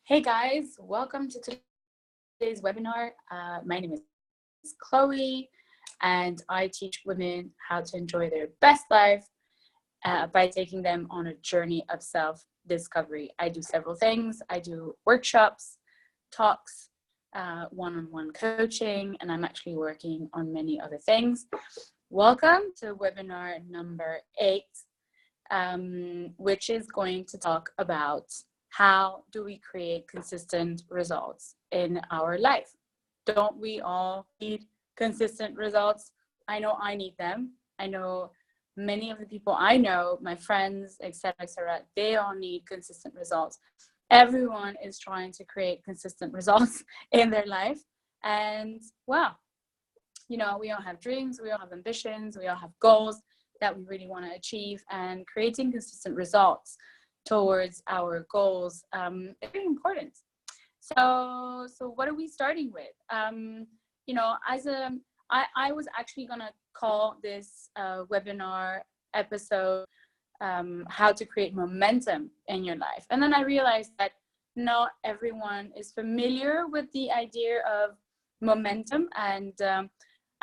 Hey guys, welcome to today's webinar. My name is Chloe, and I teach women how to enjoy their best life by taking them on a journey of self-discovery. I do several things. I do workshops, talks, one-on-one coaching, and I'm actually working on many other things. Welcome to webinar number 8, which is going to talk about how do we create consistent results in our life? Don't we all need consistent results? I know I need them. I know many of the people I know, my friends, etc., they all need consistent results. Everyone is trying to create consistent results in their life. And wow, we all have dreams, we all have ambitions, we all have goals that we really want to achieve, and creating consistent results towards our goals is very important. So what are we starting with? I was actually gonna call this webinar episode how to create momentum in your life, and then I realized that not everyone is familiar with the idea of momentum. And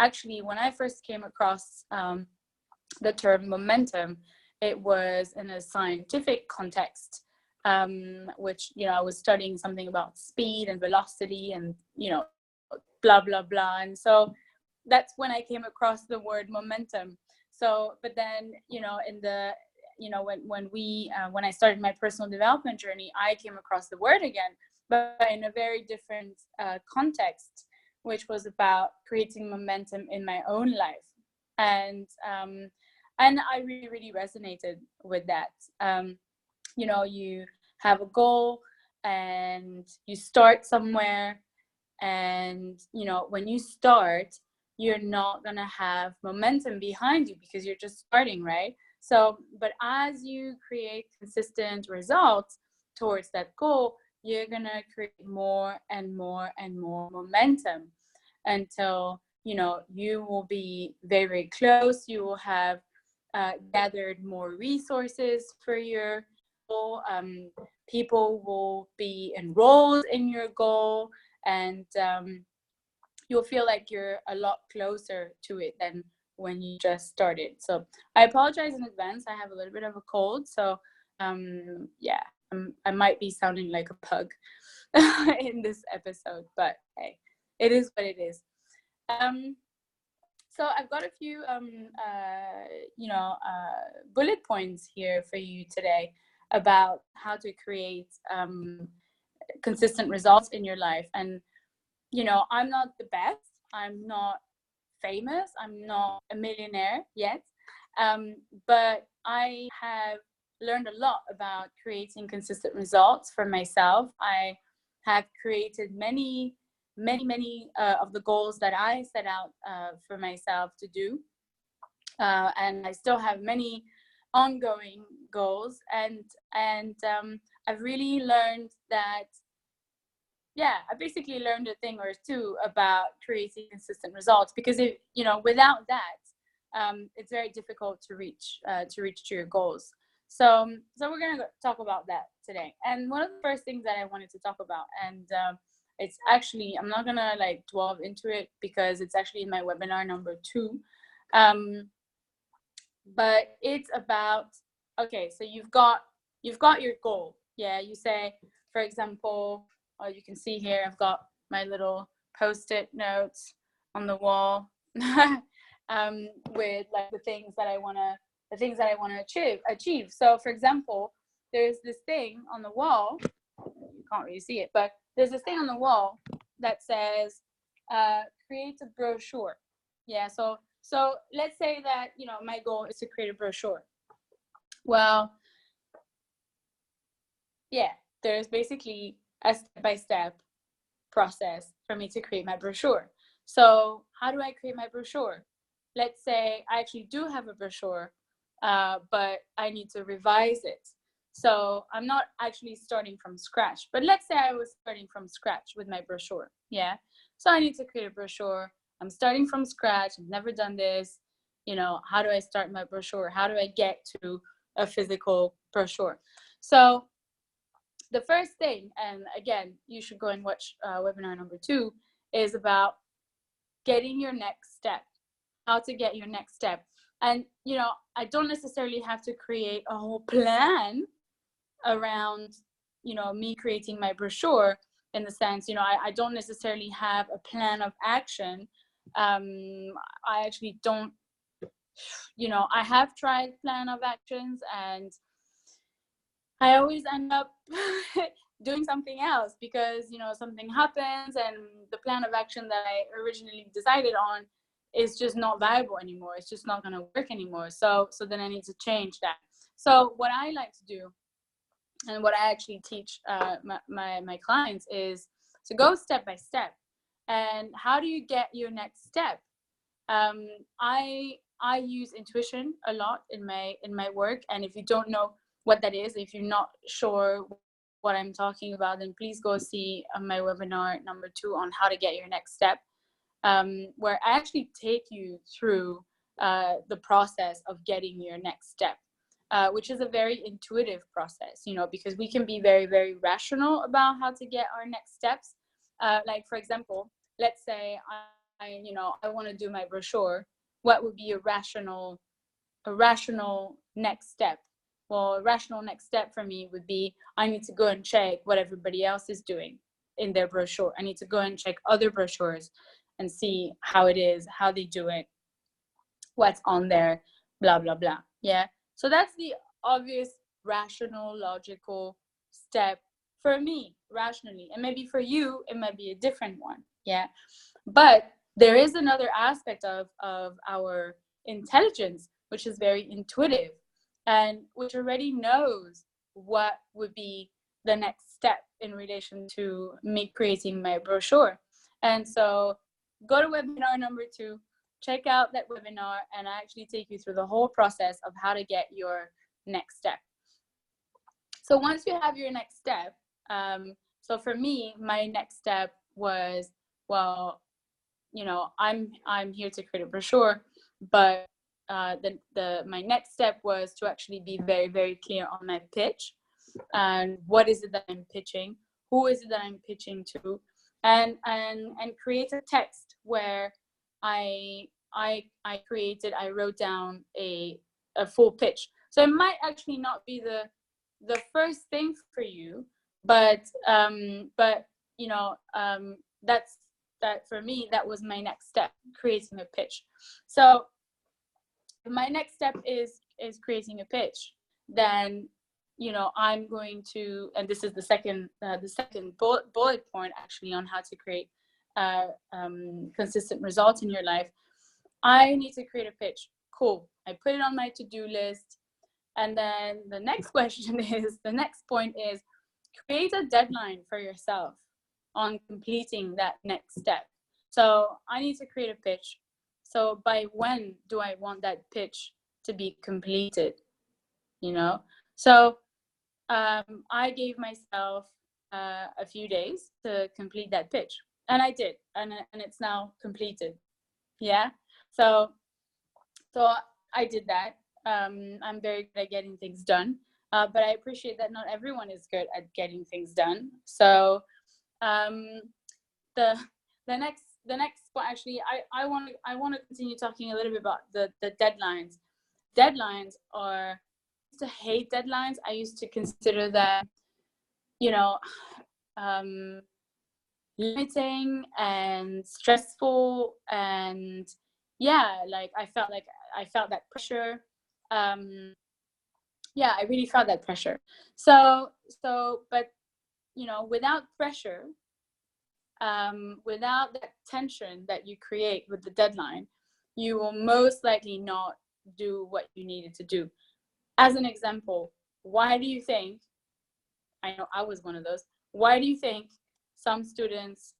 actually, when I first came across the term momentum, it was in a scientific context, which, I was studying something about speed and velocity and, blah, blah, blah. And so that's when I came across the word momentum. So, but then, when I started my personal development journey, I came across the word again, but in a very different context, which was about creating momentum in my own life. And I really, really resonated with that. You have a goal and you start somewhere, and, when you start, you're not going to have momentum behind you because you're just starting, right? So, but as you create consistent results towards that goal, you're going to create more and more and more momentum until, you will be very, very close. You will have gathered more resources for your goal. People will be enrolled in your goal, and you'll feel like you're a lot closer to it than when you just started. So I apologize in advance. I have a little bit of a cold, so I might be sounding like a pug in this episode, but hey, it is what it is. So I've got a few, bullet points here for you today about how to create consistent results in your life. And, I'm not the best. I'm not famous. I'm not a millionaire yet. But I have learned a lot about creating consistent results for myself. I have created many of the goals that I set out for myself to do. And I still have many ongoing goals. And I've really learned that, I basically learned a thing or two about creating consistent results, because without that, it's very difficult to reach to your goals. So we're going to talk about that today. And one of the first things that I wanted to talk about, and it's actually, I'm not gonna delve into it because it's actually in my webinar number 2, but it's about, okay, so you've got your goal. You say, for example, you can see here, I've got my little post-it notes on the wall with the things that I want to achieve. So for example, there's this thing on the wall, you can't really see it, but there's this thing on the wall that says create a brochure. So let's say that my goal is to create a brochure. Well, there's basically a step-by-step process for me to create my brochure. So how do I create my brochure? Let's say I actually do have a brochure, but I need to revise it. So I'm not actually starting from scratch, but let's say I was starting from scratch with my brochure. So I need to create a brochure. I'm starting from scratch. I've never done this. How do I start my brochure? How do I get to a physical brochure? So the first thing, and again, you should go and watch webinar number 2, is about getting your next step, how to get your next step. And, you know, I don't necessarily have to create a whole plan around, you know, me creating my brochure, in the sense, you know, I don't necessarily have a plan of action. I actually don't, you know, I have tried plan of actions, and I always end up doing something else, because, you know, something happens and the plan of action that I originally decided on is just not viable anymore. It's just not going to work anymore. So then I need to change that. So what I like to do, and what I actually teach my clients, is to go step by step. And how do you get your next step? I use intuition a lot in my work, and if you don't know what that is, if you're not sure what I'm talking about, then please go see my webinar number 2 on how to get your next step, where I actually take you through the process of getting your next step, which is a very intuitive process, you know, because we can be very, very rational about how to get our next steps. Like, for example, let's say I want to do my brochure. What would be a rational next step? Well, a rational next step for me would be, I need to go and check what everybody else is doing in their brochure. I need to go and check other brochures and see how it is, how they do it, what's on there, blah, blah, blah. Yeah. So that's the obvious, rational, logical step for me, rationally. And maybe for you, it might be a different one. Yeah. But there is another aspect of our intelligence, which is very intuitive, and which already knows what would be the next step in relation to me creating my brochure. And so go to webinar number 2, check out that webinar, and I actually take you through the whole process of how to get your next step. So once you have your next step, so for me, my next step was, well, you know, I'm here to create a brochure, but my next step was to actually be very, very clear on my pitch, and what is it that I'm pitching, who is it that I'm pitching to, and create a text where I wrote down a full pitch. So it might actually not be the first thing for you, but you know, that for me, that was my next step, creating a pitch. So my next step is creating a pitch. Then, you know, I'm going to, and this is the second bullet point actually on how to create consistent results in your life. I need to create a pitch. Cool. I put it on my to-do list. And then the next question is, the next point is, create a deadline for yourself on completing that next step. So I need to create a pitch. So by when do I want that pitch to be completed? You know, so I gave myself a few days to complete that pitch, and I did, and it's now completed. Yeah. So I did that. I'm very good at getting things done, but I appreciate that not everyone is good at getting things done. So the next point, actually, I want to continue talking a little bit about the deadlines. Deadlines are, I used to hate deadlines. I used to consider that, you know, limiting and stressful, and yeah, like I felt that pressure. Yeah, I really felt that pressure. So but you know, without pressure, without that tension that you create with the deadline, you will most likely not do what you needed to do. As an example, why do you think, I know I was one of those, why do you think some students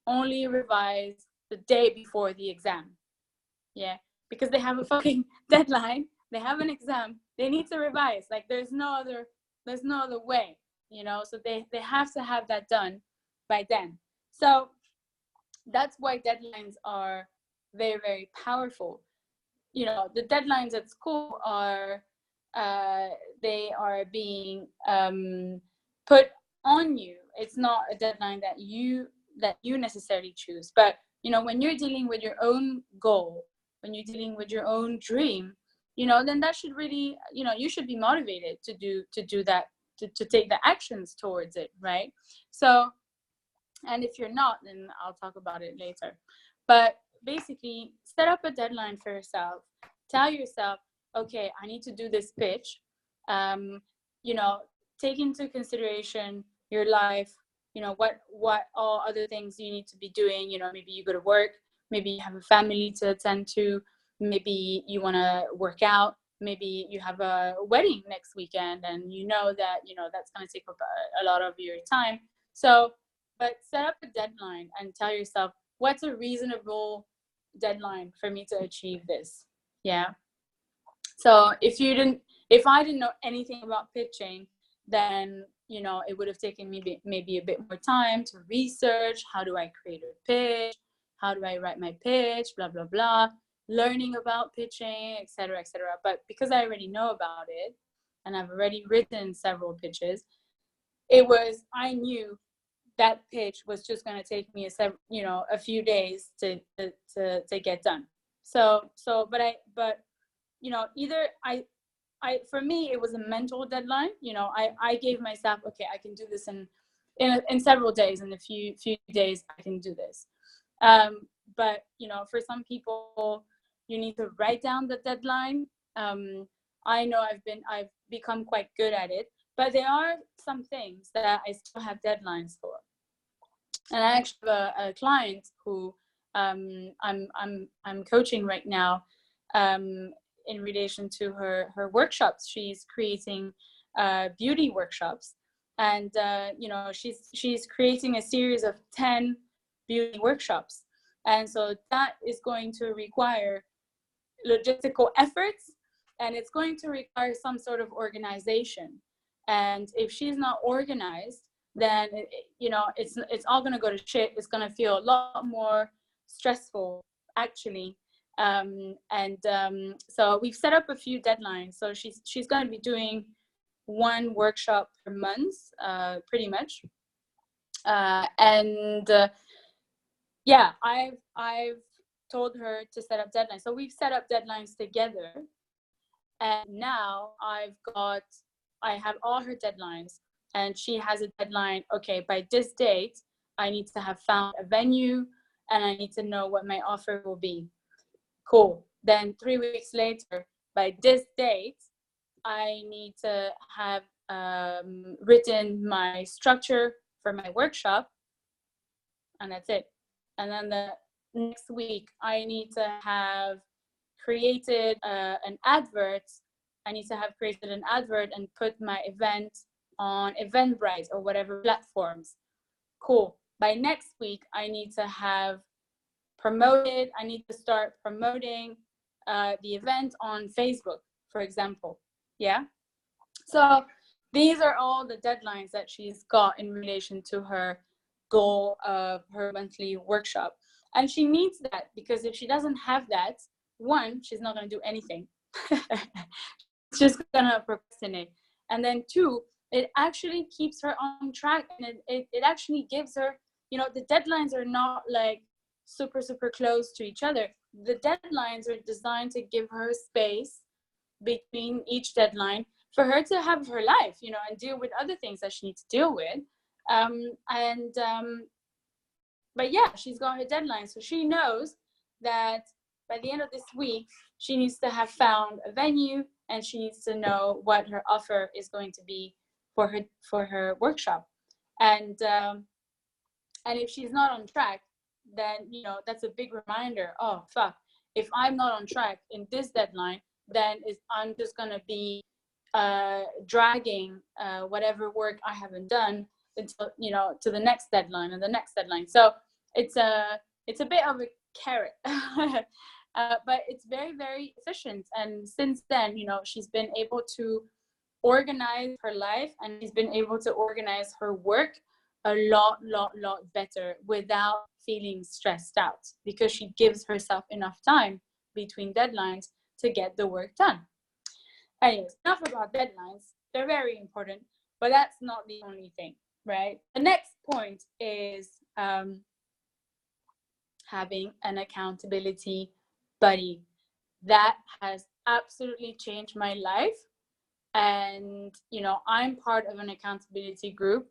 only revise the day before the exam? Yeah, because they have a fucking deadline, they have an exam, they need to revise. Like, there's no other way, you know, so they have to have that done by then. So that's why deadlines are very, very powerful. You know, the deadlines at school are they are being put on you. It's not a deadline that you necessarily choose. But when you're dealing with your own goal, when you're dealing with your own dream, then that should really, you should be motivated to do that, to take the actions towards it, right? So, and if you're not, then I'll talk about it later. But basically, set up a deadline for yourself. Tell yourself, okay, I need to do this pitch. Take into consideration your life, what all other things you need to be doing. Maybe you go to work, maybe you have a family to attend to, maybe you want to work out, maybe you have a wedding next weekend, and that that's going to take up a lot of your time. So, but set up a deadline and tell yourself, what's a reasonable deadline for me to achieve this? Yeah. So if I didn't know anything about pitching, then it would have taken me maybe a bit more time to research. How do I create a pitch? How do I write my pitch? Blah blah blah. Learning about pitching, etc., etc. But because I already know about it, and I've already written several pitches, I knew that pitch was just going to take me a few days to get done. But either for me, it was a mental deadline. I gave myself, okay, I can do this in several days. In a few days, I can do this. But for some people, you need to write down the deadline. I know I've become quite good at it, but there are some things that I still have deadlines for. And I actually have a client who I'm coaching right now, in relation to her workshops. She's creating beauty workshops, and she's creating a series of 10 beauty workshops, and so that is going to require logistical efforts, and it's going to require some sort of organization. And if she's not organized, then it's all going to go to shit. It's going to feel a lot more stressful, actually. So we've set up a few deadlines. So she's going to be doing one workshop per month, pretty much. Yeah, I've told her to set up deadlines. So we've set up deadlines together, and now I have all her deadlines, and she has a deadline. Okay, by this date, I need to have found a venue, and I need to know what my offer will be. Cool. Then 3 weeks later, by this date, I need to have written my structure for my workshop, and that's it. And then the next week, I need to have created an advert. I need to have created an advert and put my event on Eventbrite or whatever platforms. Cool. By next week, I need to have promoted. I need to start promoting the event on Facebook, for example. Yeah. So these are all the deadlines that she's got in relation to her goal of her monthly workshop. And she needs that, because if she doesn't have that, one, she's not going to do anything. She's just going to procrastinate. And then two, it actually keeps her on track, and it actually gives her, the deadlines are not like super close to each other. The deadlines are designed to give her space between each deadline for her to have her life, and deal with other things that she needs to deal with. But yeah, she's got her deadline, so she knows that by the end of this week, she needs to have found a venue, and she needs to know what her offer is going to be for her workshop. And if she's not on track, then that's a big reminder. Oh fuck! If I'm not on track in this deadline, then I'm just gonna be dragging whatever work I haven't done until to the next deadline and the next deadline. So it's a bit of a carrot, but it's very, very efficient. And since then, she's been able to organize her life, and she's been able to organize her work a lot better without feeling stressed out, because she gives herself enough time between deadlines to get the work done. Anyways, enough about deadlines. They're very important, But that's not the only thing, right? The next point is having an accountability buddy. That has absolutely changed my life. And I'm part of an accountability group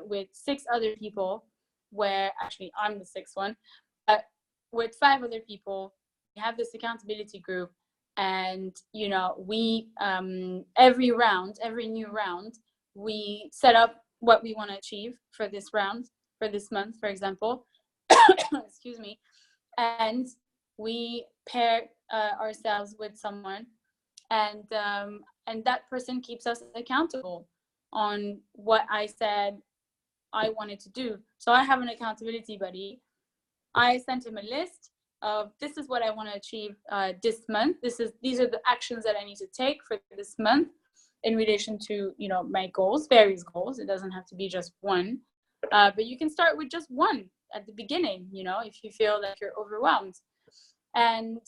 with 6 other people, where actually I'm the 6th one, but with 5 other people. We have this accountability group, and we every new round, we set up what we want to achieve for this round, for this month, for example. Excuse me. And we pair ourselves with someone, and that person keeps us accountable on what I said I wanted to do. So I have an accountability buddy. I sent him a list of, this is what I want to achieve this month. These are the actions that I need to take for this month in relation to my goals, various goals. It doesn't have to be just one, but you can start with just one at the beginning, if you feel like you're overwhelmed. And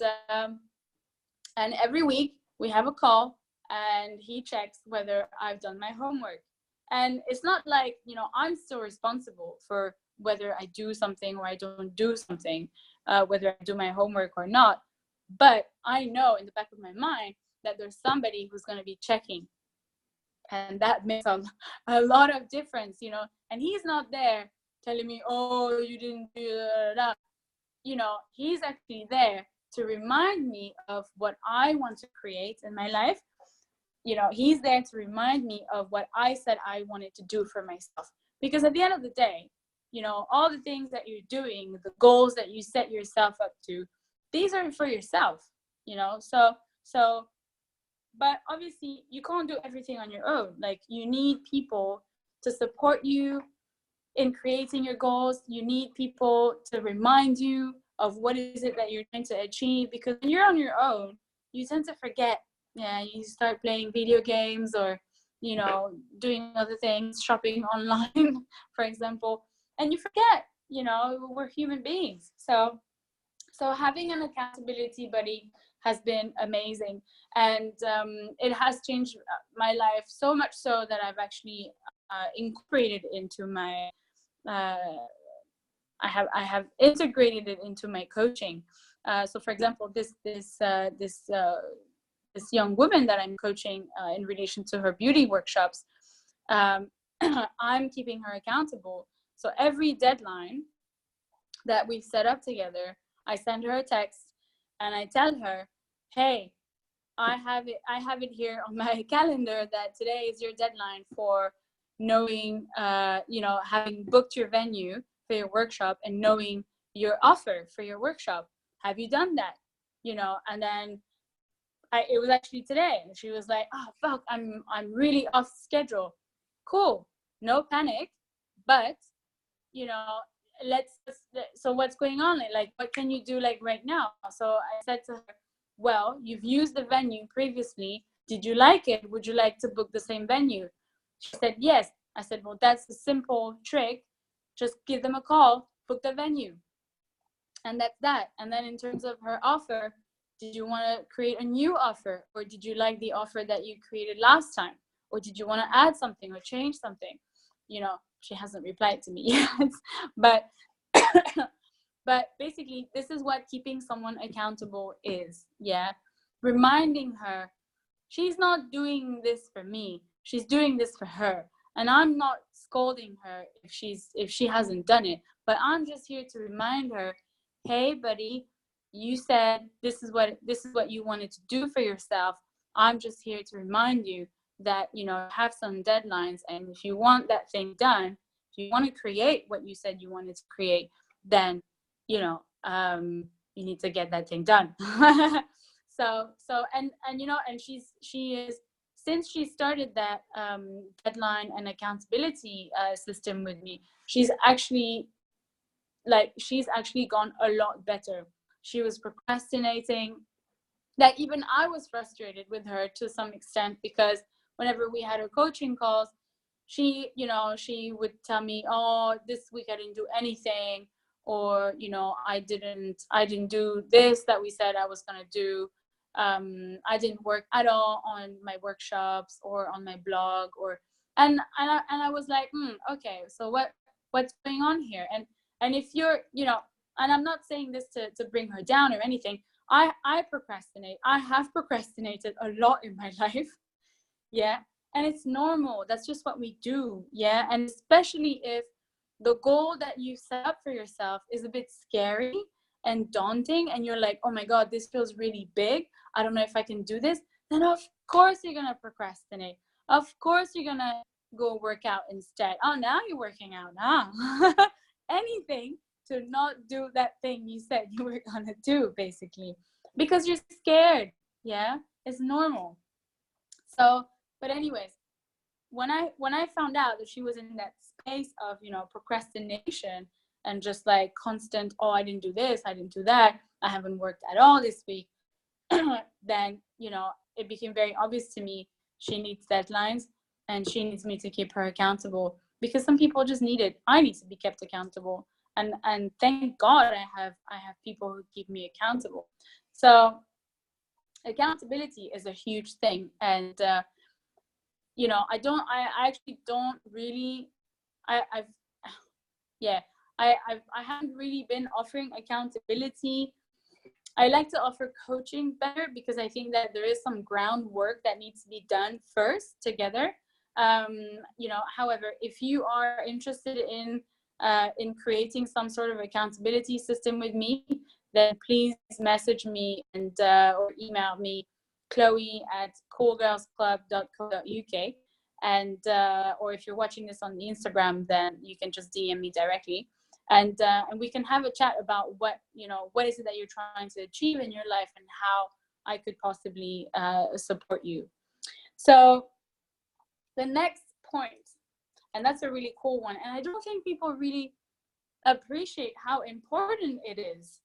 every week we have a call, and he checks whether I've done my homework. And it's not like, I'm still responsible for whether I do something or I don't do something, whether I do my homework or not. But I know in the back of my mind that there's somebody who's going to be checking. And that makes a lot of difference, and he's not there telling me, oh, you didn't do that. He's actually there to remind me of what I want to create in my life. He's there to remind me of what I said I wanted to do for myself. Because at the end of the day, all the things that you're doing, the goals that you set yourself up to, these are for yourself, so but obviously you can't do everything on your own. Like, you need people to support you in creating your goals. You need people to remind you of what is it that you're trying to achieve, because when you're on your own, you tend to forget. You start playing video games, or doing other things, shopping online, for example, and you forget, we're human beings. So having an accountability buddy has been amazing, and it has changed my life so much so that I've actually incorporated into my I have integrated it into my coaching. So for example, this young woman that I'm coaching in relation to her beauty workshops, I'm keeping her accountable. So every deadline that we've set up together, I send her a text and I tell her, hey, I have it here on my calendar that today is your deadline for knowing, having booked your venue for your workshop and knowing your offer for your workshop. Have you done that? And then it was actually today, and she was like, oh fuck, I'm really off schedule. Cool, no panic, but so what's going on, like what can you do, like right now? So I said to her, well, you've used the venue previously, did you like it? Would you like to book the same venue? She said yes. I said, well, that's a simple trick, just give them a call, book the venue, and that's that. And then in terms of her offer, did you want to create a new offer, or did you like the offer that you created last time, or did you want to add something or change something? She hasn't replied to me yet, but but basically this is what keeping someone accountable is. Reminding her she's not doing this for me, she's doing this for her, and I'm not scolding her if she hasn't done it, but I'm just here to remind her, hey buddy, you said this is what you wanted to do for yourself. I'm just here to remind you that have some deadlines, and if you want that thing done, if you want to create what you said you wanted to create, then you need to get that thing done. And she is, since she started that deadline and accountability system with me, she's actually gone a lot better. She was procrastinating, that even I was frustrated with her to some extent, because whenever we had her coaching calls, she would tell me, oh, this week I didn't do anything, or I didn't do this that we said I was going to do. I didn't work at all on my workshops or on my blog, I was like, okay, so what's going on here? And if you're, you know, and I'm not saying this to bring her down or anything. I procrastinate. I have procrastinated a lot in my life. Yeah. And it's normal. That's just what we do. Yeah. And especially if the goal that you set up for yourself is a bit scary and daunting, and you're like, oh my God, this feels really big. I don't know if I can do this. Then of course you're going to procrastinate. Of course you're going to go work out instead. Oh, now you're working out now. Anything to not do that thing you said you were going to do, basically, because you're scared. Yeah. It's normal. So, but anyways, when I found out that she was in that space of, you know, procrastination and just like constant, oh, I didn't do this, I didn't do that, I haven't worked at all this week, then, you know, it became very obvious to me she needs deadlines and she needs me to keep her accountable, because some people just need it. I need to be kept accountable, and thank God I have people who keep me accountable. So accountability is a huge thing. And you know, I actually don't really, I've yeah, I haven't really been offering accountability. I like to offer coaching better, because I think that there is some groundwork that needs to be done first together. You know, however, if you are interested in creating some sort of accountability system with me, then please message me and or email me, chloe@coolgirlsclub.co.uk, and or if you're watching this on the Instagram, then you can just DM me directly, and we can have a chat about what, you know, what is it that you're trying to achieve in your life and how I could possibly support you. So the next point, and that's a really cool one, and I don't think people really appreciate how important it is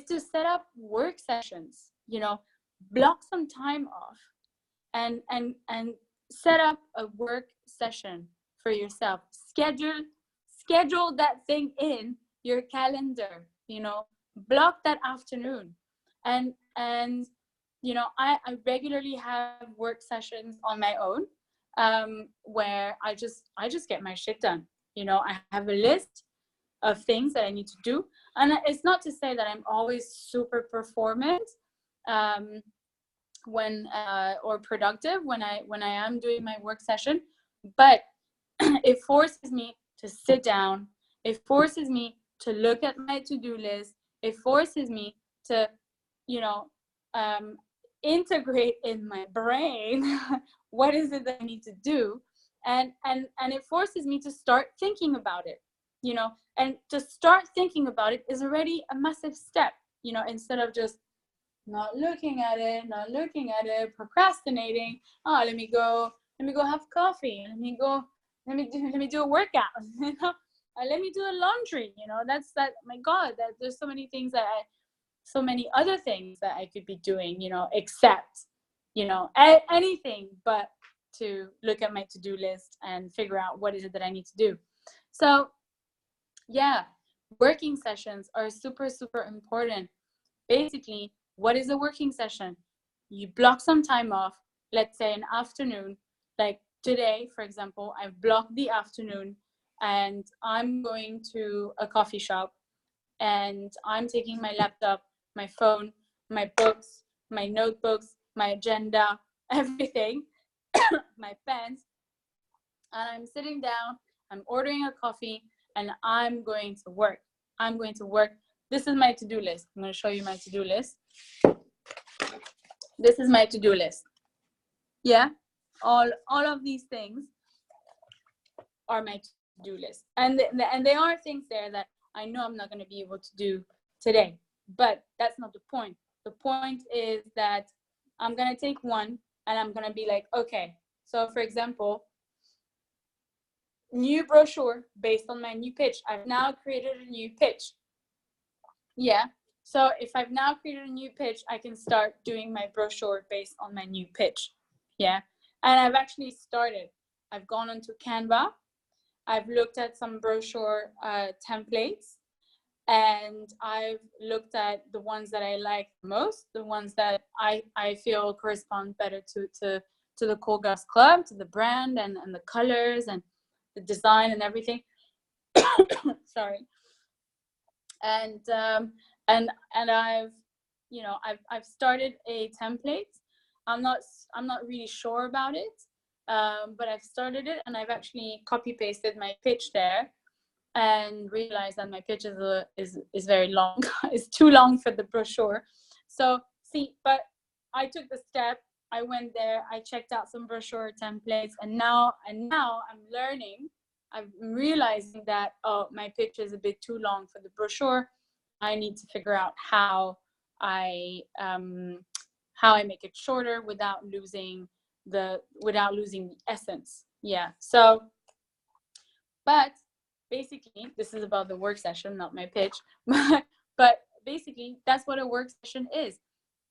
to set up work sessions. You know, block some time off and set up a work session for yourself. Schedule that thing in your calendar. You know, block that afternoon, and you know, I regularly have work sessions on my own, where I just get my shit done. You know, I have a list of things that I need to do, and it's not to say that I'm always super performant when or productive when I am doing my work session, but it forces me to sit down. It forces me to look at my to-do list. It forces me to, you know, integrate in my brain what is it that I need to do, and it forces me to start thinking about it. You know, and to start thinking about it is already a massive step. You know, instead of just not looking at it, procrastinating. Oh, let me go have coffee. Let me do a workout. You know, let me do a laundry. You know, that's that. My God, that there's so many things so many other things that I could be doing. You know, except, you know, anything but to look at my to-do list and figure out what is it that I need to do. So, yeah, working sessions are super, super important. Basically, what is a working session? You block some time off, let's say an afternoon. Like today, for example, I've blocked the afternoon and I'm going to a coffee shop and I'm taking my laptop, my phone, my books, my notebooks, my agenda, everything, my pens, and I'm sitting down, I'm ordering a coffee, and I'm going to work. I'm going to work. This is my to-do list. I'm going to show you my to-do list. This is my to-do list. Yeah, all of these things are my to-do list, and there are things there that I know I'm not going to be able to do today, but that's not the point. The point is that I'm going to take one and I'm going to be like, okay, so for example, new brochure based on my new pitch. I've now created a new pitch. Yeah. So if I've now created a new pitch, I can start doing my brochure based on my new pitch. Yeah. And I've actually started. I've gone onto Canva. I've looked at some brochure templates, and I've looked at the ones that I like most, the ones that I feel correspond better to to the Cool Girls Club, to the brand and the colors and the design and everything. Sorry. And I've, you know, I've started a template. I'm not really sure about it, but I've started it, and I've actually copy pasted my pitch there, and realized that my pitch is very long. It's too long for the brochure. So see, but I took the step. I went there. I checked out some brochure templates, and now I'm learning. I'm realizing that, oh, my pitch is a bit too long for the brochure. I need to figure out how I make it shorter without losing the essence. Yeah. So, but basically, this is about the work session, not my pitch. But basically, that's what a work session is.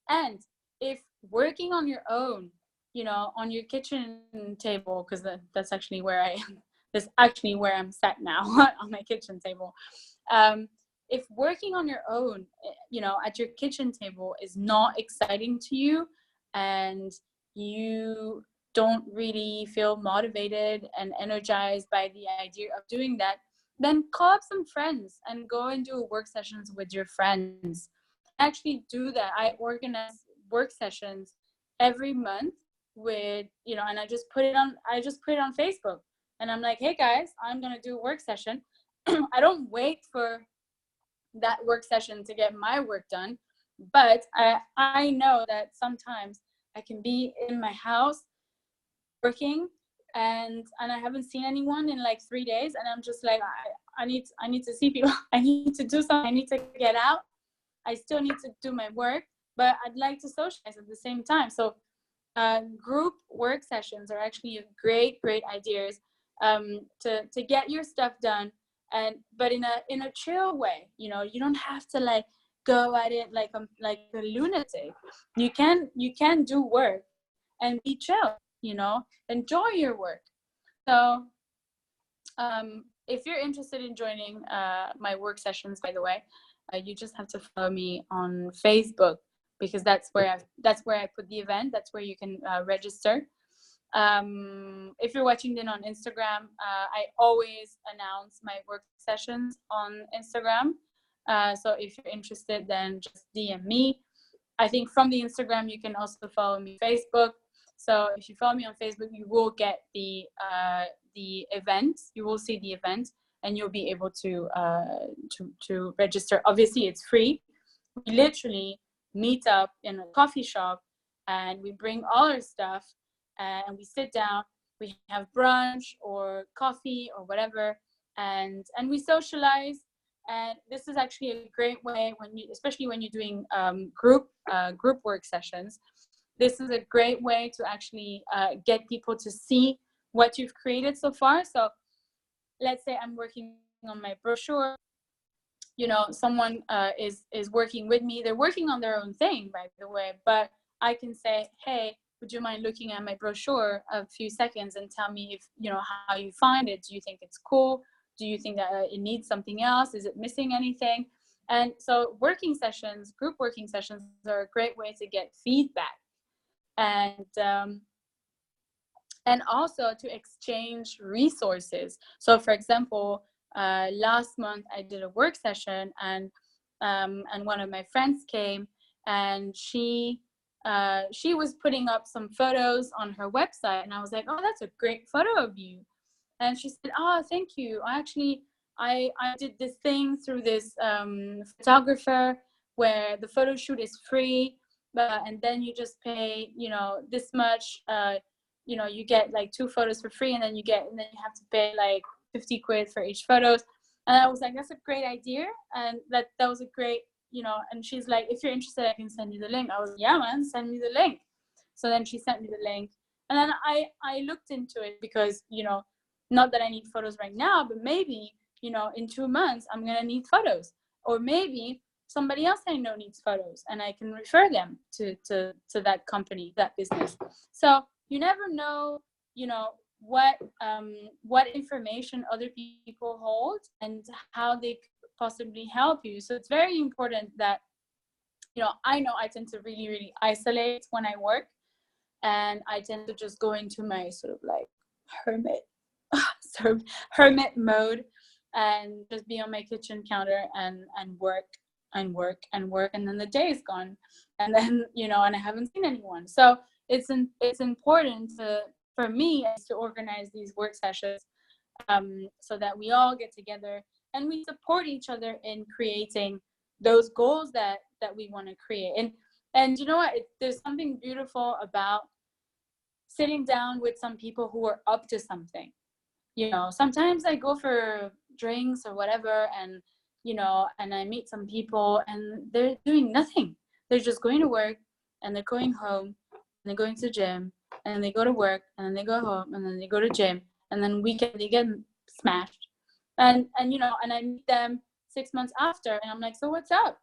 And if working on your own, you know, on your kitchen table, because that's actually where I am. That's actually where I'm sat now, on my kitchen table. If working on your own, you know, at your kitchen table is not exciting to you, and you don't really feel motivated and energized by the idea of doing that, then call up some friends and go and do work sessions with your friends. Actually do that. I organize work sessions every month with, you know, and I just put it on Facebook, and I'm like, hey guys, I'm gonna do a work session. I don't wait for that work session to get my work done, but I know that sometimes I can be in my house working, and I haven't seen anyone in like 3 days, and I'm just like, I need to see people. I need to do something. I need to get out. I still need to do my work, but I'd like to socialize at the same time. So group work sessions are actually great ideas to get your stuff done, but in a chill way. You know, you don't have to like go at it like a lunatic. You can do work and be chill, you know, enjoy your work. So if you're interested in joining my work sessions, by the way, you just have to follow me on Facebook, because that's where I put the event. That's where you can register. If you're watching it on Instagram, I always announce my work sessions on Instagram. So if you're interested, then just DM me. I think from the Instagram, you can also follow me on Facebook. So if you follow me on Facebook, you will get the event. You will see the event, and you'll be able to register. Obviously, it's free. We literally meet up in a coffee shop, and we bring all our stuff, and we sit down. We have brunch or coffee or whatever, and we socialize. And this is actually a great way, especially when you're doing group work sessions. This is a great way to actually get people to see what you've created so far. So let's say I'm working on my brochure, you know, someone is working with me. They're working on their own thing, by the way, but I can say, hey, would you mind looking at my brochure a few seconds and tell me if, you know, how you find it? Do you think it's cool? Do you think that it needs something else? Is it missing anything? And so working sessions, group working sessions, are a great way to get feedback, and also to exchange resources. So for example, last month I did a work session, and one of my friends came, and she was putting up some photos on her website, and I was like, oh, that's a great photo of you. And she said, oh, thank you. I did this thing through this photographer where the photo shoot is free, and then you just pay, you know, this much, you know, you get like 2 photos for free, and then you have to pay like 50 quid for each photos. And I was like, that's a great idea. And that was a great, you know, and she's like, if you're interested, I can send you the link. I was, yeah, man, send me the link. So then she sent me the link, and then I looked into it, because, you know, not that I need photos right now, but maybe, you know, in 2 months I'm gonna need photos, or maybe somebody else I know needs photos, and I can refer them to that company, that business. So you never know, you know, what information other people hold and how they could possibly help you. So it's very important that, you know I tend to really, really isolate when I work, and I tend to just go into my sort of like hermit hermit mode, and just be on my kitchen counter and work and work and work, and then the day is gone, and then and I haven't seen anyone. So it's important for me to organize these work sessions, so that we all get together and we support each other in creating those goals that we want to create. And you know what, there's something beautiful about sitting down with some people who are up to something. Sometimes I go for drinks or whatever, and and I meet some people and they're doing nothing. They're just going to work, and they're going home, and they're going to the gym, and they go to work, and then they go home, and then they go to gym, and then weekend they get smashed. And I meet them 6 months after, and I'm like, so what's up?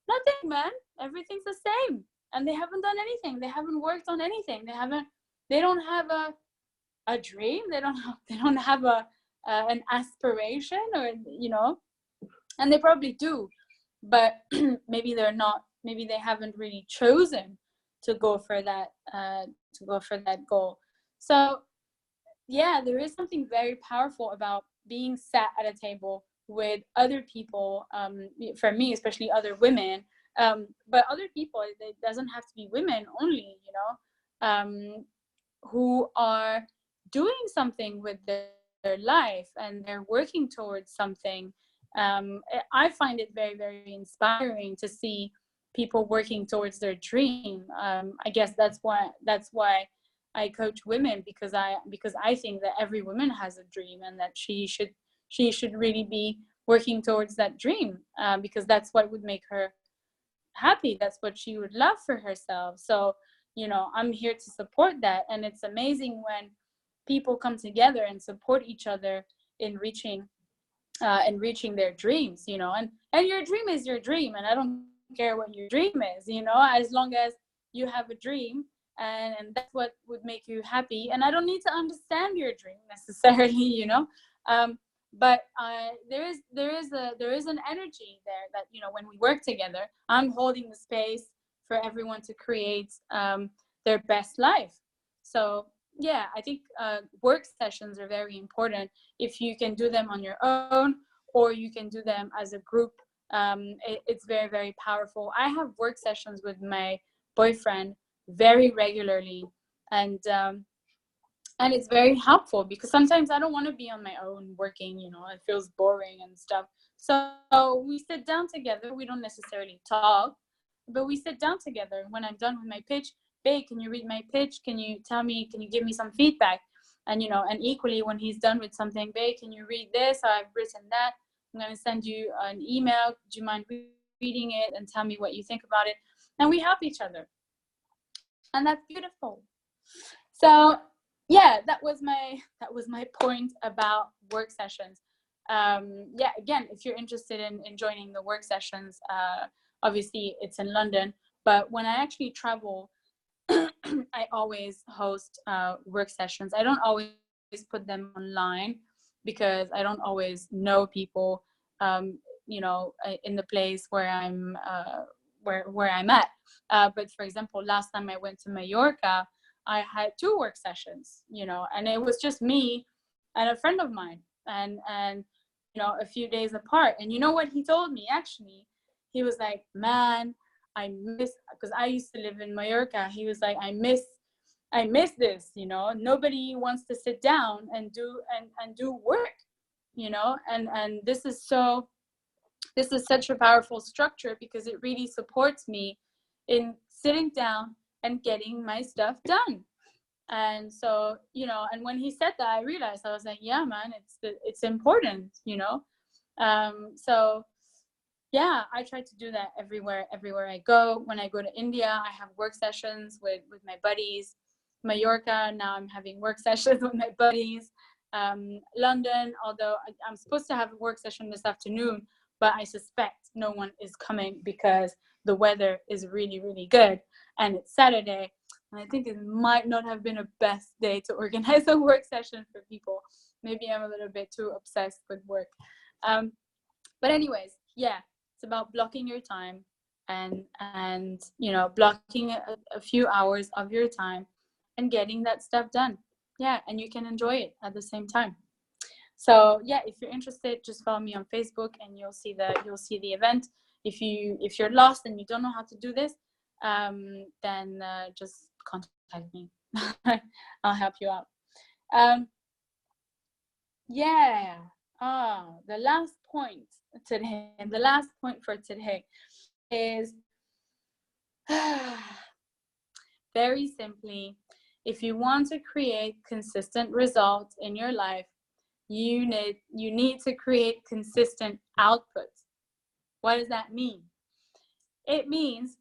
Nothing, man. Everything's the same. And they haven't done anything. They haven't worked on anything. They don't have a dream. They don't have an aspiration, or and they probably do, but maybe they haven't really chosen to go for that goal. So yeah, there is something very powerful about being sat at a table with other people, for me especially other women, but other people, it doesn't have to be women only, who are doing something with their life, and they're working towards something. I find it very, very inspiring to see people working towards their dream. I guess that's why I coach women, because I think that every woman has a dream, and that she should really be working towards that dream, because that's what would make her happy. That's what she would love for herself. So I'm here to support that, and it's amazing when people come together and support each other in reaching their dreams, and your dream is your dream, and I don't care what your dream is, as long as you have a dream, and that's what would make you happy. And I don't need to understand your dream necessarily, but there is an energy there that when we work together, I'm holding the space for everyone to create their best life. So yeah, I think work sessions are very important. If you can do them on your own, or you can do them as a group, it's very, very powerful. I have work sessions with my boyfriend very regularly, and it's very helpful, because sometimes I don't want to be on my own working, it feels boring and stuff. So we sit down together. We don't necessarily talk, but we sit down together. When I'm done with my pitch, babe, can you read my pitch? Can you give me some feedback? And and equally, when he's done with something, babe, can you read this? I've written that. I'm going to send you an email. Do you mind reading it and tell me what you think about it? And we help each other, and that's beautiful. So yeah, that was my point about work sessions. Yeah, again, if you're interested in joining the work sessions, obviously it's in London, but when I actually travel, I always host work sessions. I don't always put them online, because I don't always know people, in the place where I'm where I'm at. But for example, last time I went to Mallorca, I had 2 work sessions, and it was just me and a friend of mine, and a few days apart. And you know what he told me? Actually, he was like, man, I miss, because I used to live in Mallorca. He was like, I miss this, nobody wants to sit down and do work, and this is such a powerful structure, because it really supports me in sitting down and getting my stuff done. And so, and when he said that, I realized, I was like, yeah, man, it's important, so yeah, I try to do that everywhere I go. When I go to India, I have work sessions with my buddies. Mallorca, now I'm having work sessions with my buddies. London, although I'm supposed to have a work session this afternoon, but I suspect no one is coming, because the weather is really, really good, and it's Saturday, and I think it might not have been a best day to organize a work session for people. Maybe I'm a little bit too obsessed with work. But anyways, yeah, it's about blocking your time, and blocking a few hours of your time and getting that stuff done. Yeah, and you can enjoy it at the same time. So yeah, if you're interested, just follow me on Facebook and you'll see the event. If you're lost and you don't know how to do this, then just contact me. I'll help you out. Yeah. The last point today, the last point for today is very simply, if you want to create consistent results in your life, you need to create consistent outputs. What does that mean? It means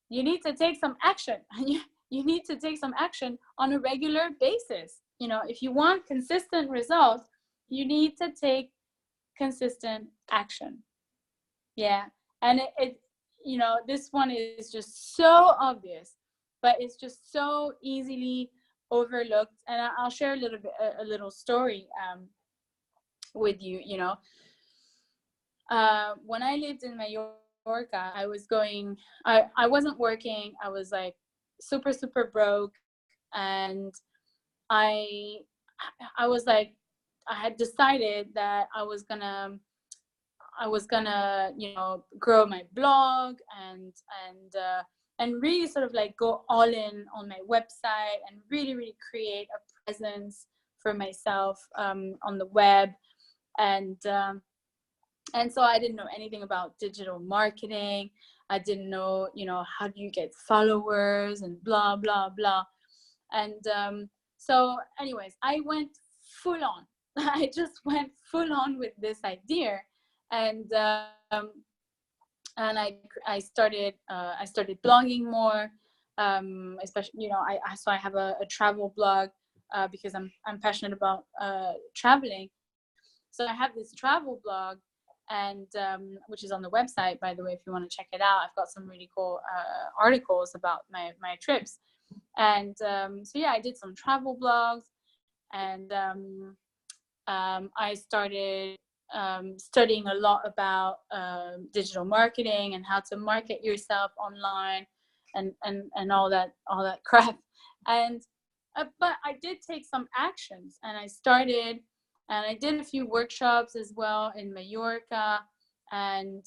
you need to take some action. You need to take some action on a regular basis. If you want consistent results, you need to take consistent action. Yeah. And it this one is just so obvious, but it's just so easily overlooked. And I'll share a little story with you. When I lived in Mallorca, I wasn't working. I was like super broke, and I was like, I had decided that I was gonna grow my blog and really sort of like go all in on my website and really create a presence for myself on the web. And so I didn't know anything about digital marketing. I didn't know, how do you get followers and blah blah blah. And so anyways, I went full on. I just went full on with this idea. And I started blogging more, especially I have a travel blog because I'm passionate about traveling. So I have this travel blog, and which is on the website, by the way, if you want to check it out. I've got some really cool articles about my trips. And so yeah, I did some travel blogs, and I started studying a lot about digital marketing and how to market yourself online and all that crap. And but I did take some actions, and I did a few workshops as well in Mallorca. And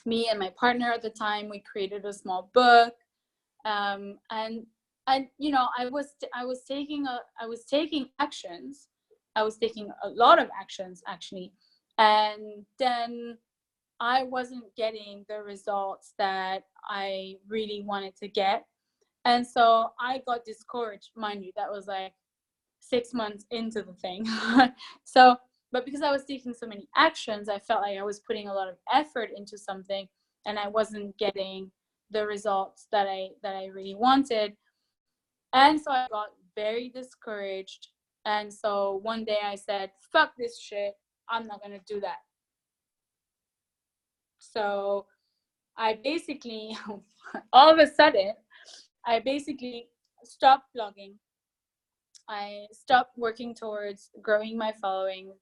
me and my partner at the time, we created a small book. And I was taking actions. I was taking a lot of actions, actually. And then I wasn't getting the results that I really wanted to get. And so I got discouraged, mind you. That was like 6 months into the thing. But because I was taking so many actions, I felt like I was putting a lot of effort into something, and I wasn't getting the results that I really wanted. And so I got very discouraged. And so one day I said, fuck this shit, I'm not gonna do that. So I basically all of a sudden I basically stopped blogging. I stopped working towards growing my following.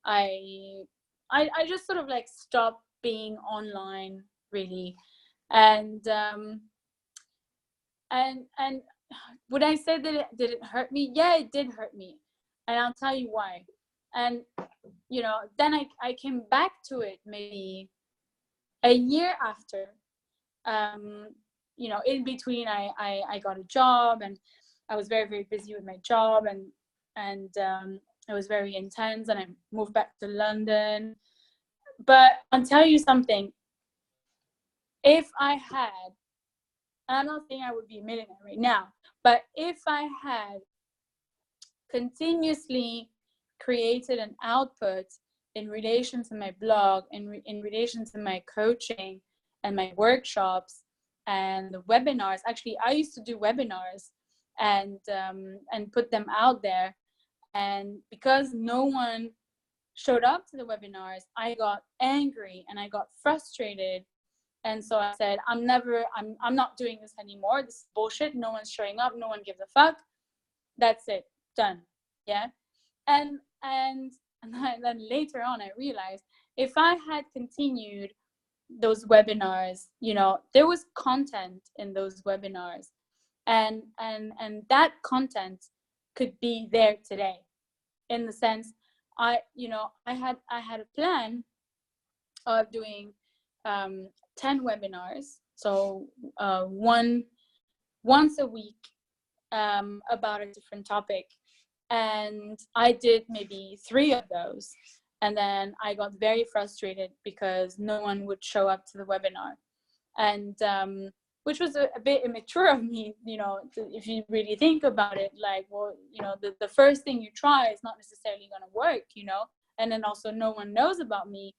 I just sort of like stopped being online, really. And would I say that did it hurt me? Yeah, it did hurt me. And I'll tell you why. And, then I came back to it maybe a year after. In between, I got a job, and I was very, very busy with my job, and it was very intense, and I moved back to London. But I'll tell you something. If I had, and I'm not saying I would be a millionaire right now, but if I had continuously created an output in relation to my blog, in relation to my coaching and my workshops and the webinars. Actually, I used to do webinars and put them out there. And because no one showed up to the webinars, I got angry and I got frustrated. And so I said, I'm not doing this anymore. This is bullshit. No one's showing up. No one gives a fuck. That's it. Done. Yeah. And then later on, I realized if I had continued those webinars, there was content in those webinars. and that content could be there today, in the sense, I had a plan of doing 10 webinars, so once a week, about a different topic. And I did maybe 3 of those, and then I got very frustrated because no one would show up to the webinar, and which was a bit immature of me, if you really think about it. Like, well, the first thing you try is not necessarily going to work, and then also no one knows about me,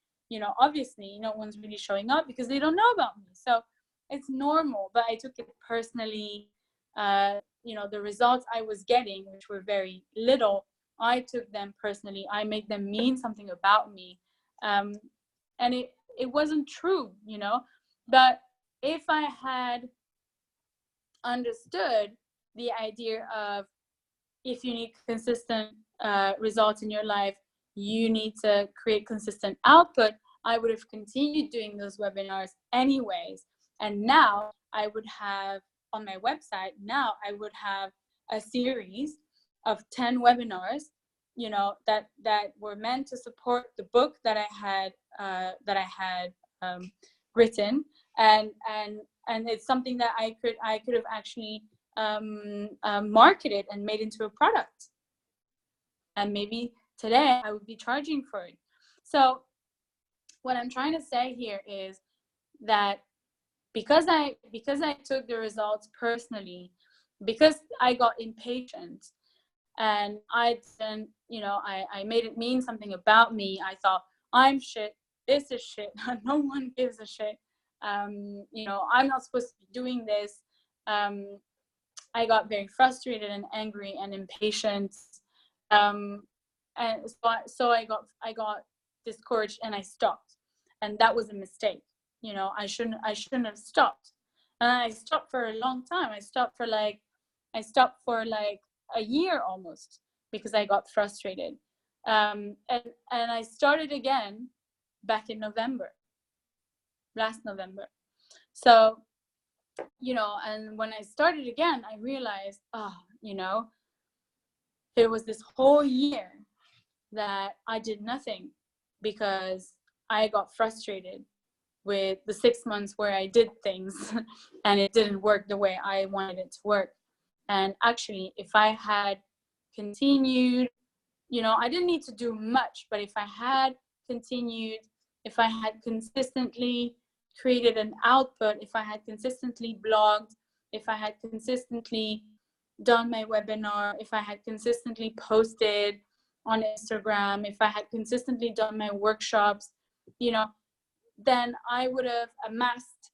obviously no one's really showing up because they don't know about me. So it's normal, but I took it personally. The results I was getting, which were very little, I took them personally. I made them mean something about me, and it wasn't true, but if I had understood the idea of, if you need consistent results in your life, you need to create consistent output, I would have continued doing those webinars anyways. And now I would have, on my website, now I would have a series of 10 webinars, that were meant to support the book that I had written, and it's something that I could have actually marketed and made into a product, and maybe today I would be charging for it. So what I'm trying to say here is that because I took the results personally, because I got impatient and I didn't, I made it mean something about me. I thought, I'm shit, this is shit, no one gives a shit, I'm not supposed to be doing this. I got very frustrated and angry and impatient, and so I got discouraged, and I stopped, and that was a mistake. I shouldn't have stopped, and I stopped for a long time. I stopped for like a year almost, because I got frustrated, and I started again back in last November. So and when I started again, I realized, there was this whole year that I did nothing because I got frustrated with the 6 months where I did things and it didn't work the way I wanted it to work. And actually, if I had continued, I didn't need to do much, but if I had continued, if I had consistently created an output, if I had consistently blogged, if I had consistently done my webinar, if I had consistently posted on Instagram, if I had consistently done my workshops, then I would have amassed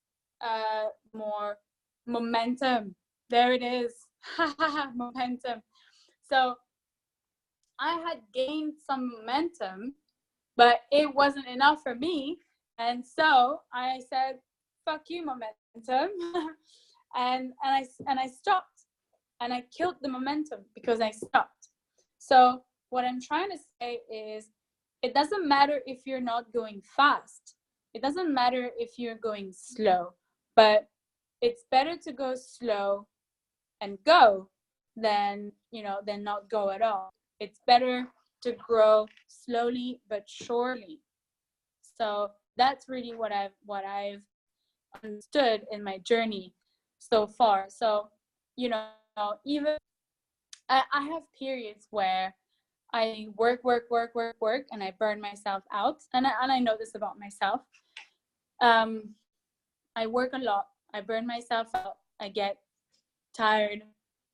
more momentum. There it is. Momentum. So I had gained some momentum, but it wasn't enough for me. And so I said, fuck you, momentum. and I stopped, and I killed the momentum because I stopped. So what I'm trying to say is, it doesn't matter if you're not going fast. It doesn't matter if you're going slow, but it's better to go slow and go than not go at all. It's better to grow slowly but surely. So that's really what I've understood in my journey so far. So even I have periods where I work, and I burn myself out. And I know this about myself. I work a lot. I burn myself out. I get tired.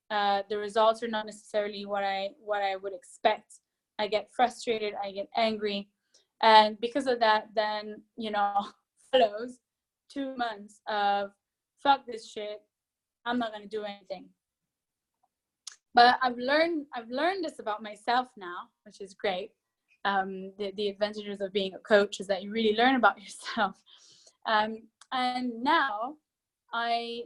The results are not necessarily what I would expect. I get frustrated. I get angry. And because of that, then, follows 2 months of fuck this shit. I'm not going to do anything. But I've learned this about myself now, which is great. The advantages of being a coach is that you really learn about yourself. And now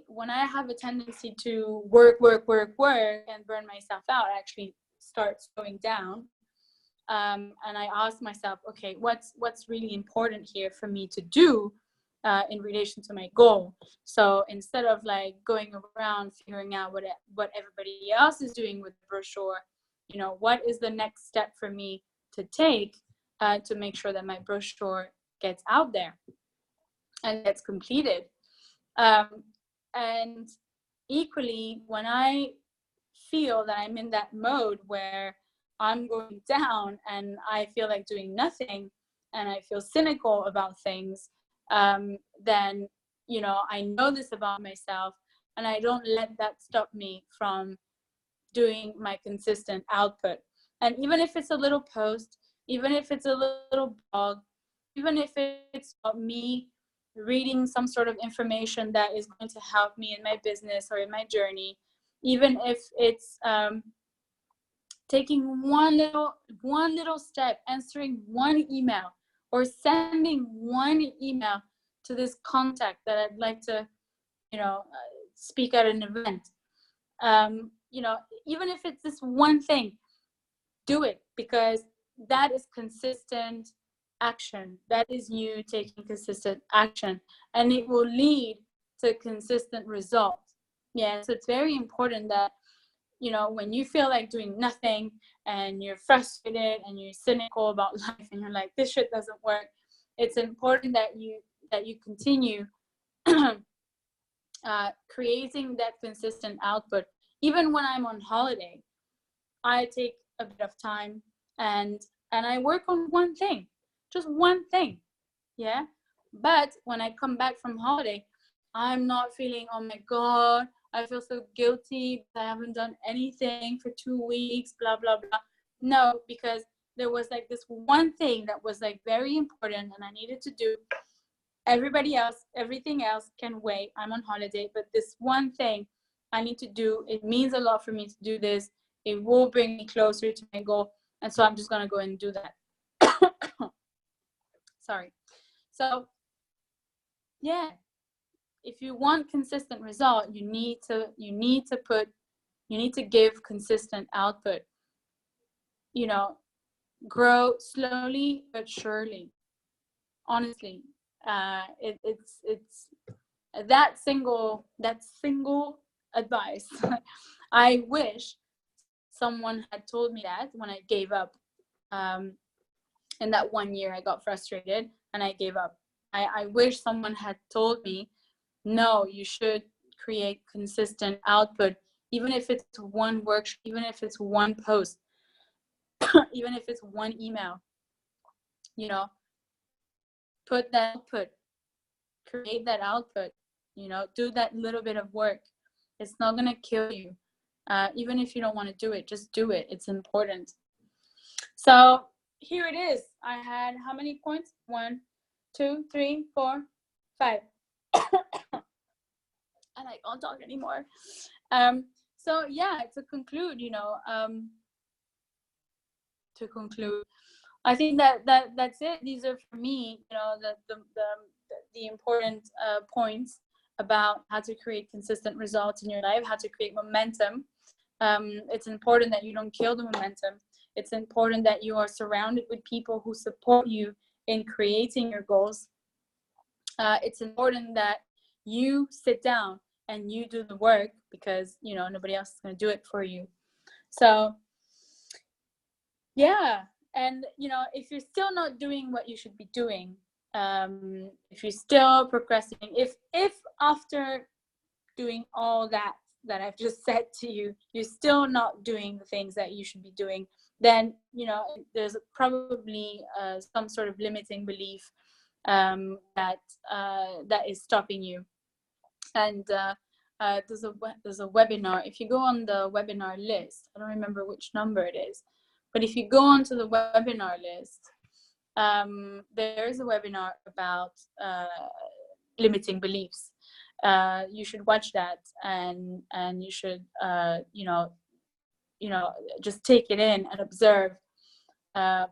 when I have a tendency to work and burn myself out, I actually start slowing down. And I ask myself, okay, what's really important here for me to do in relation to my goal. So instead of like going around figuring out what everybody else is doing with the brochure, you know, what is the next step for me to take to make sure that my brochure gets out there and gets completed. And equally, when I feel that I'm in that mode where I'm going down and I feel like doing nothing and I feel cynical about things, then, you know, I know this about myself, and I don't let that stop me from doing my consistent output. And even if it's a little post, even if it's a little blog, even if it's about me reading some sort of information that is going to help me in my business or in my journey, even if it's taking one little step, answering one email, or sending one email to this contact that I'd like to, you know, speak at an event. You know, even if it's this one thing, do it, because that is consistent action. That is you taking consistent action, and it will lead to consistent results. Yeah, so it's very important that, you know, when you feel like doing nothing and you're frustrated and you're cynical about life and you're like, this shit doesn't work, it's important that you continue creating that consistent output. Even when I'm on holiday, I take a bit of time and I work on one thing, just one thing. Yeah. But when I come back from holiday, I'm not feeling, oh my God, I feel so guilty, I haven't done anything for 2 weeks, blah, blah, blah. No, because there was like this one thing that was like very important and I needed to do. Everybody else, everything else can wait. I'm on holiday, but this one thing I need to do, it means a lot for me to do this. It will bring me closer to my goal. And so I'm just going to go and do that. Sorry. So yeah, if you want consistent result, you need to give consistent output. You know, grow slowly but surely. Honestly, it's that single advice. I wish someone had told me that when I gave up. In that 1 year, I got frustrated and I gave up. I wish someone had told me, no, you should create consistent output, even if it's one workshop, even if it's one post, even if it's one email. You know, put that output, create that output, you know, do that little bit of work. It's not going to kill you. Even if you don't want to do it, just do it. It's important. So here it is. I had how many points? 1, 2, 3, 4, 5. And I can't talk anymore. So yeah, to conclude, you know, I think that's it. These are for me, you know, the important points about how to create consistent results in your life, how to create momentum. It's important that you don't kill the momentum. It's important that you are surrounded with people who support you in creating your goals. It's important that you sit down and you do the work, because, you know, nobody else is going to do it for you. So yeah. And, you know, if you're still not doing what you should be doing, if you're still procrastinating, if after doing all that I've just said to you, you're still not doing the things that you should be doing, then, you know, there's probably some sort of limiting belief that is stopping you. And there's a webinar. If you go on the webinar list, I don't remember which number it is, but if you go onto the webinar list, there is a webinar about limiting beliefs. You should watch that, and you should you know, just take it in and observe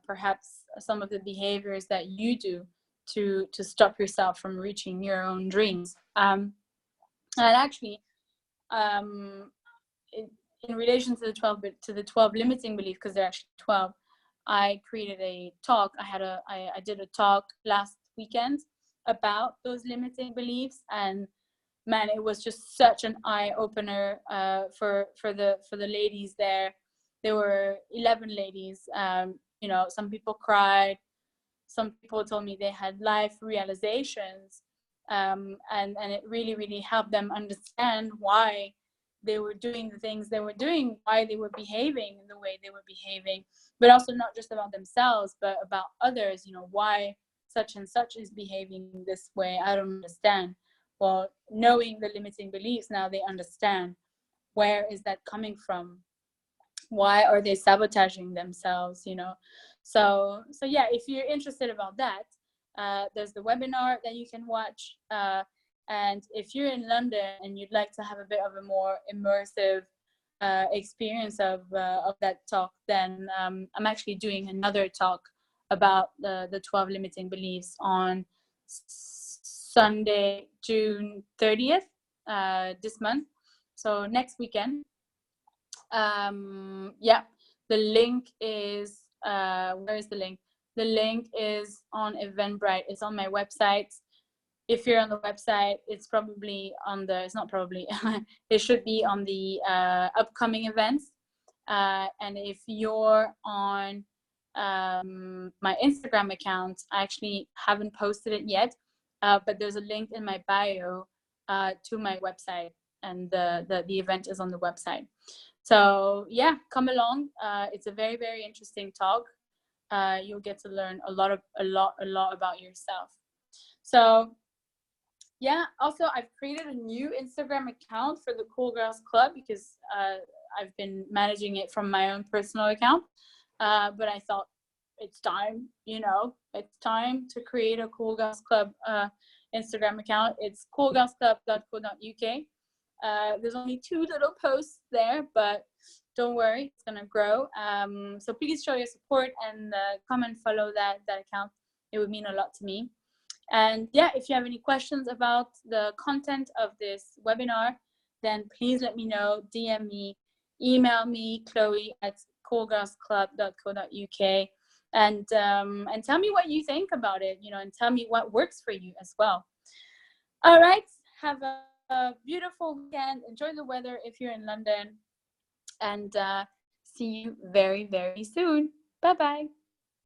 perhaps some of the behaviors that you do to stop yourself from reaching your own dreams. And actually, in relation to the 12 limiting beliefs, because they're actually 12, I created a talk. I did a talk last weekend about those limiting beliefs. And man, it was just such an eye opener for the ladies there. There were 11 ladies. You know, some people cried. Some people told me they had life realizations, and it really, really helped them understand why they were doing the things they were doing, why they were behaving in the way they were behaving, but also not just about themselves, but about others. You know, why such and such is behaving this way. I don't understand. Well, knowing the limiting beliefs, now they understand where is that coming from. Why are they sabotaging themselves, you know? So yeah, if you're interested about that, there's the webinar that you can watch. And if you're in London and you'd like to have a bit of a more immersive experience of that talk, then I'm actually doing another talk about the 12 limiting beliefs on Sunday, June 30th, this month. So next weekend. Yeah, the link is where is the link? The link is on Eventbrite. It's on my website. If you're on the website, it's probably on the, it's not probably, it should be on the upcoming events. And if you're on my Instagram account, I actually haven't posted it yet, but there's a link in my bio to my website, and the event is on the website. So yeah, come along. It's a very, very interesting talk. You'll get to learn a lot about yourself. So yeah, also I've created a new Instagram account for the Cool Girls Club, because I've been managing it from my own personal account. But I thought it's time, you know, it's time to create a Cool Girls Club Instagram account. It's coolgirlsclub.co.uk. There's only 2 little posts there, but don't worry, it's gonna grow. So please show your support and come and follow that account. It would mean a lot to me. And yeah, if you have any questions about the content of this webinar, then please let me know, DM me, email me, chloe@coolgirlsclub.co.uk, and tell me what you think about it, you know, and tell me what works for you as well. All right, have a beautiful weekend. Enjoy the weather if you're in London, and see you very, very soon. Bye bye.